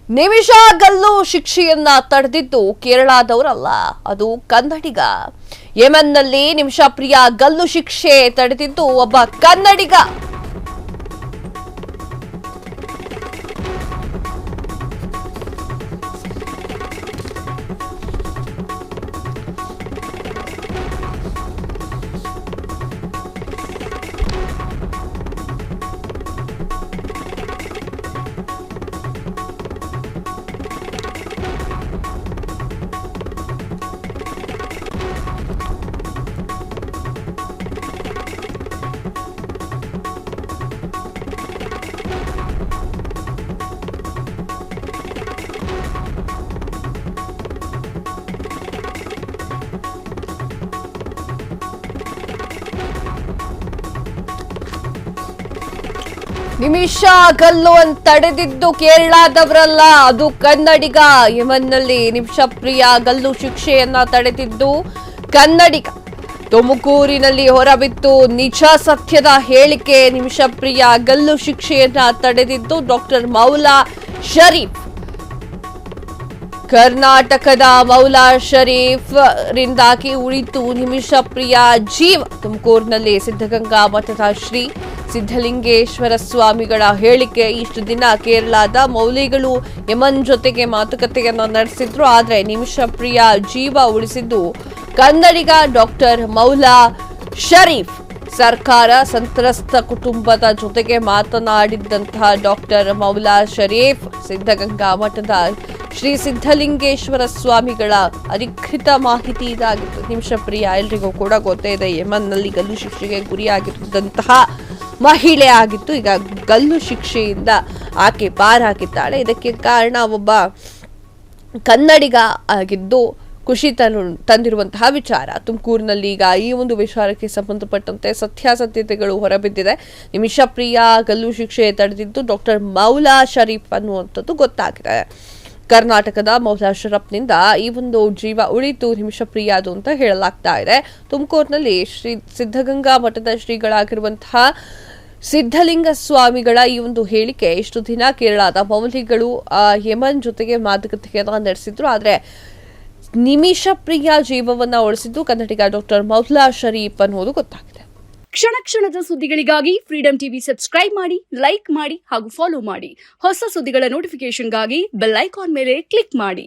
ನಿಮಿಷ ಗಲ್ಲು ಶಿಕ್ಷೆಯನ್ನ ತಡೆದಿದ್ದು ಕೇರಳದವರಲ್ಲ, ಅದು ಕನ್ನಡಿಗ. ಯೆಮೆನ್ನಲ್ಲಿ ನಿಮಿಷ ಪ್ರಿಯ ಗಲ್ಲು ಶಿಕ್ಷೆ ತಡೆದಿದ್ದು ಒಬ್ಬ ಕನ್ನಡಿಗ. ನಿಮಿಷ ಗಲ್ಲು ಅಂತ ತಡೆದಿದ್ದು ಕೇರಳದವರಲ್ಲ, ಅದು ಕನ್ನಡಿಗ. ಯೆಮೆನ್ನಲ್ಲಿ ನಿಮಿಷ ಪ್ರಿಯ ಗಲ್ಲು ಶಿಕ್ಷೆಯನ್ನ ತಡೆದಿದ್ದು ಕನ್ನಡಿಗ. ತುಮಕೂರಿನಲ್ಲಿ ಹೊರಬಿತ್ತು ನಿಜ ಸತ್ಯದ ಹೇಳಿಕೆ. ನಿಮಿಷ ಪ್ರಿಯ ಗಲ್ಲು ಶಿಕ್ಷೆಯನ್ನ ತಡೆದಿದ್ದು ಡಾಕ್ಟರ್ ಮೌಲಾ ಶರೀಫ್. ಕರ್ನಾಟಕದ ಮೌಲಾ ಶರೀಫ್ ರಿಂದಾಗಿ ಉಳಿತು ನಿಮಿಷ ಪ್ರಿಯ ಜೀವ. ತುಮಕೂರಿನಲ್ಲಿ ಸಿದ್ಧಗಂಗಾ ಮಠದ ಶ್ರೀ ಸಿದ್ಧಲಿಂಗೇಶ್ವರ ಸ್ವಾಮಿಗಳ ಹೇಳಿಕೆ. ಇಷ್ಟು ದಿನ ಕೇರಳದ ಮೌಲಿಗಳು ಯಮನ್ ಜೊತೆಗೆ ಮಾತುಕತೆಯನ್ನು ನಡೆಸಿದ್ರು, ಆದರೆ ನಿಮಿಷ ಪ್ರಿಯ ಜೀವ ಉಳಿಸಿದ್ದು ಕನ್ನಡಿಗ ಡಾಕ್ಟರ್ ಮೌಲಾ ಶರೀಫ್. ಸರ್ಕಾರ ಸಂತ್ರಸ್ತ ಕುಟುಂಬದ ಜೊತೆಗೆ ಮಾತನಾಡಿದ್ದಂತಹ ಡಾಕ್ಟರ್ ಮೌಲಾ ಶರೀಫ್ ಸಿದ್ಧಗಂಗಾ ಮಠದ ಶ್ರೀ ಸಿದ್ಧಲಿಂಗೇಶ್ವರ ಸ್ವಾಮಿಗಳ ಅಧಿಕೃತ ಮಾಹಿತಿ ಇದಾಗಿತ್ತು. ನಿಮಿಷ ಪ್ರಿಯ ಎಲ್ರಿಗೂ ಕೂಡ ಗೊತ್ತೇ ಇದೆ, ಯೆಮೆನ್ನಲ್ಲಿ ಗಲ್ಲು ಶಿಕ್ಷೆಗೆ ಗುರಿಯಾಗಿದ್ದಂತಹ ಮಹಿಳೆ ಆಗಿತ್ತು. ಈಗ ಗಲ್ಲು ಶಿಕ್ಷೆಯಿಂದ ಆಕೆ ಪಾರಾಗಿದ್ದಾಳೆ. ಇದಕ್ಕೆ ಕಾರಣ ಒಬ್ಬ ಕನ್ನಡಿಗ ಆಗಿದ್ದು ಖುಷಿ ತಂದಿರುವಂತಹ ವಿಚಾರ. ತುಮಕೂರಿನಲ್ಲಿ ಈಗ ಈ ಒಂದು ವಿಚಾರಕ್ಕೆ ಸಂಬಂಧಪಟ್ಟಂತೆ ಸತ್ಯಾಸತ್ಯತೆಗಳು ಹೊರಬಿದ್ದಿದೆ. ನಿಮಿಷ ಪ್ರಿಯ ಗಲ್ಲು ಶಿಕ್ಷೆ ತಡೆದಿದ್ದು ಡಾಕ್ಟರ್ ಮೌಲಾ ಶರೀಫ್ ಅನ್ನುವಂಥದ್ದು ಗೊತ್ತಾಗಿದೆ. ಕರ್ನಾಟಕದ ಮೌಲಾ ಶರೀಫ್ನಿಂದ ಈ ಒಂದು ಜೀವ ಉಳಿತು ನಿಮಿಷ ಪ್ರಿಯದು ಅಂತ ಹೇಳಲಾಗ್ತಾ ಇದೆ. ತುಮಕೂರಿನಲ್ಲಿ ಶ್ರೀ ಸಿದ್ಧಗಂಗಾ ಮಠದ ಶ್ರೀಗಳಾಗಿರುವಂತಹ ಸಿದ್ಧಲಿಂಗ ಸ್ವಾಮಿಗಳ ಈ ಒಂದು ಹೇಳಿಕೆ. ಇಷ್ಟು ದಿನ ಕೇರಳದ ಮೌಲಿಗಳು ಯೆಮನ್ ಜೊತೆಗೆ ಮಾತುಕತೆಯನ್ನು ನಡೆಸಿದ್ರು, ಆದರೆ ನಿಮಿಷ ಪ್ರಿಯ ಜೀವವನ್ನ ಉಳಿಸಿದ್ದು ಕನ್ನಡಿಗ ಡಾಕ್ಟರ್ ಮೌಲಾ ಶರೀಫ್ ಅನ್ನೋದು ಗೊತ್ತಾಗಿದೆ. ಕ್ಷಣ ಕ್ಷಣದ ಸುದ್ದಿಗಳಿಗಾಗಿ ಫ್ರೀಡಂ ಟಿವಿ ಸಬ್ಸ್ಕ್ರೈಬ್ ಮಾಡಿ, ಲೈಕ್ ಮಾಡಿ ಹಾಗೂ ಫಾಲೋ ಮಾಡಿ. ಹೊಸ ಸುದ್ದಿಗಳ ನೋಟಿಫಿಕೇಶನ್ಗಾಗಿ ಬೆಲ್ ಐಕಾನ್ ಮೇಲೆ ಕ್ಲಿಕ್ ಮಾಡಿ.